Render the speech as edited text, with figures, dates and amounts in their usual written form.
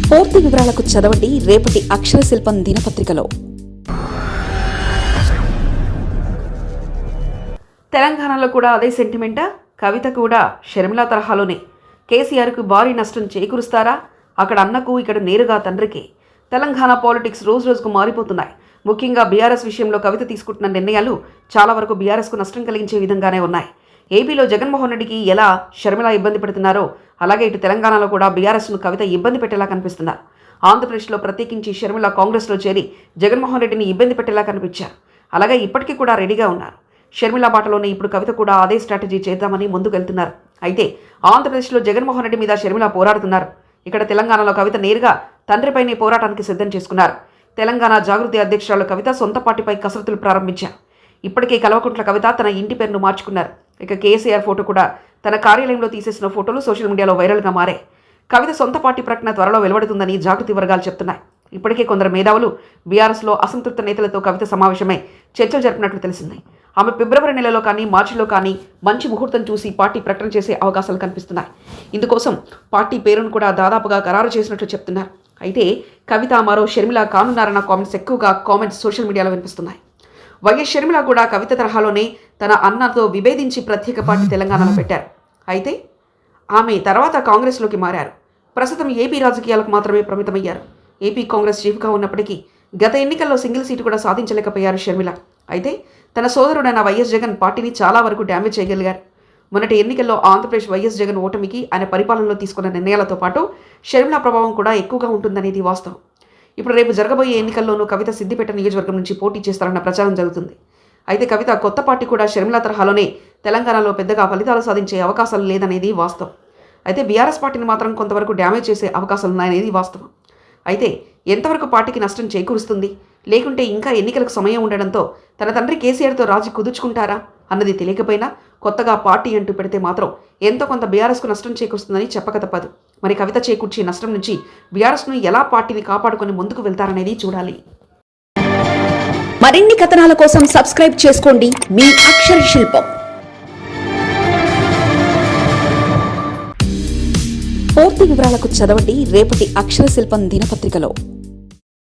పూర్తి వివరాలకు చదవండి రేపటి అక్షర శిల్పం దినపత్రికలో. తెలంగాణలో కూడా అదే సెంటిమెంటా? కవిత కూడా షర్మిల తరహాలోనే కేసీఆర్కు భారీ నష్టం చేకూరుస్తారా? అక్కడ అన్నకు, ఇక్కడ నేరుగా తండ్రికి. తెలంగాణ పాలిటిక్స్ రోజు రోజుకు మారిపోతున్నాయి. ముఖ్యంగా బీఆర్ఎస్ విషయంలో కవిత తీసుకుంటున్న నిర్ణయాలు చాలా వరకు బీఆర్ఎస్కు నష్టం కలిగించే విధంగానే ఉన్నాయి. ఏపీలో జగన్మోహన్ రెడ్డికి ఎలా షర్మిల ఇబ్బంది పెడుతున్నారో అలాగే ఇటు తెలంగాణలో కూడా బీఆర్ఎస్ను కవిత ఇబ్బంది పెట్టేలా కనిపిస్తున్నారు. ఆంధ్రప్రదేశ్లో ప్రత్యేకించి షర్మిల కాంగ్రెస్లో చేరి జగన్మోహన్ రెడ్డిని ఇబ్బంది పెట్టేలా కనిపించారు. అలాగే ఇప్పటికీ కూడా రెడీగా ఉన్నారు. షర్మిల బాటలోనే ఇప్పుడు కవిత కూడా అదే స్ట్రాటజీ చేద్దామని ముందుకెళ్తున్నారు. అయితే ఆంధ్రప్రదేశ్లో జగన్మోహన్ రెడ్డి మీద షర్మిల పోరాడుతున్నారు. ఇక్కడ తెలంగాణలో కవిత నేరుగా తండ్రిపైనే పోరాటానికి సిద్ధం చేసుకున్నారు. తెలంగాణ జాగృతి అధ్యక్షురాలు కవిత సొంత పార్టీపై కసరత్తులు ప్రారంభించారు. ఇప్పటికే కల్వకుంట్ల కవిత తన ఇంటి పేరును మార్చుకున్నారు. ఇక కేసీఆర్ ఫోటో కూడా తన కార్యాలయంలో తీసేసిన ఫోటోలు సోషల్ మీడియాలో వైరల్గా మారాయి. కవిత సొంత పార్టీ ప్రకటన త్వరలో వెలువడుతుందని జాగృతి వర్గాలు చెప్తున్నాయి. ఇప్పటికే కొందరు మేధావులు బీఆర్ఎస్లో అసంతృప్త నేతలతో కవిత సమావేశమై చర్చలు జరిపినట్లు తెలిసింది. ఆమె ఫిబ్రవరి నెలలో కానీ మార్చిలో కానీ మంచి ముహూర్తం చూసి పార్టీ ప్రకటన చేసే అవకాశాలు కనిపిస్తున్నాయి. ఇందుకోసం పార్టీ పేరును కూడా దాదాపుగా ఖరారు చేసినట్లు చెప్తున్నారు. అయితే కవిత మరో షర్మిల కానున్నారన్న కామెంట్స్ సోషల్ మీడియాలో వినిపిస్తున్నాయి. వైఎస్ షర్మిల కూడా కవిత తరహాలోనే తన అన్నతో విభేదించి ప్రత్యేక పార్టీ తెలంగాణలో పెట్టారు. అయితే ఆమె తర్వాత కాంగ్రెస్లోకి మారారు. ప్రస్తుతం ఏపీ రాజకీయాలకు మాత్రమే పరిమితమయ్యారు. ఏపీ కాంగ్రెస్ చీఫ్గా ఉన్నప్పటికీ గత ఎన్నికల్లో సింగిల్ సీటు కూడా సాధించలేకపోయారు షర్మిల. అయితే తన సోదరుడైన వైఎస్ జగన్ పార్టీని చాలా వరకు డ్యామేజ్ చేయగలిగారు. మొన్నటి ఎన్నికల్లో ఆంధ్రప్రదేశ్ వైఎస్ జగన్ ఓటమికి ఆయన పరిపాలనలో తీసుకున్న నిర్ణయాలతో పాటు షర్మిల ప్రభావం కూడా ఎక్కువగా ఉంటుందనేది వాస్తవం. ఇప్పుడు రేపు జరగబోయే ఎన్నికల్లోనూ కవిత సిద్దిపేట నియోజకవర్గం నుంచి పోటీ చేస్తారన్న ప్రచారం జరుగుతుంది. అయితే కవిత కొత్త పార్టీ కూడా షర్మిల తరహాలోనే తెలంగాణలో పెద్దగా ఫలితాలు సాధించే అవకాశాలు లేదనేది వాస్తవం. అయితే బీఆర్ఎస్ పార్టీని మాత్రం కొంతవరకు డ్యామేజ్ చేసే అవకాశాలున్నాయనేది వాస్తవం. అయితే ఎంతవరకు పార్టీకి నష్టం చేకూరుస్తుంది, లేకుంటే ఇంకా ఎన్నికలకు సమయం ఉండడంతో తన తండ్రి కేసీఆర్తో రాజీ కుదుర్చుకుంటారా అన్నది తెలియకపోయినా కొత్తగా పార్టీ అంటూ పెడితే మాత్రం ఎంతో కొంత బీఆర్ఎస్కు నష్టం చేకూరుస్తుందని చెప్పక తప్పదు. మరి కవిత చేకూర్చే నష్టం నుంచి బీఆర్ఎస్ను ఎలా పార్టీని కాపాడుకొని ముందుకు వెళ్తారనేది చూడాలి. మరిన్ని కథనాల కోసం సబ్స్క్రైబ్ చేసుకోండి మీ అక్షర శిల్పం. పూర్తి వివరాలకు చదవండి రేపటి అక్షర శిల్పం దినపత్రికలో.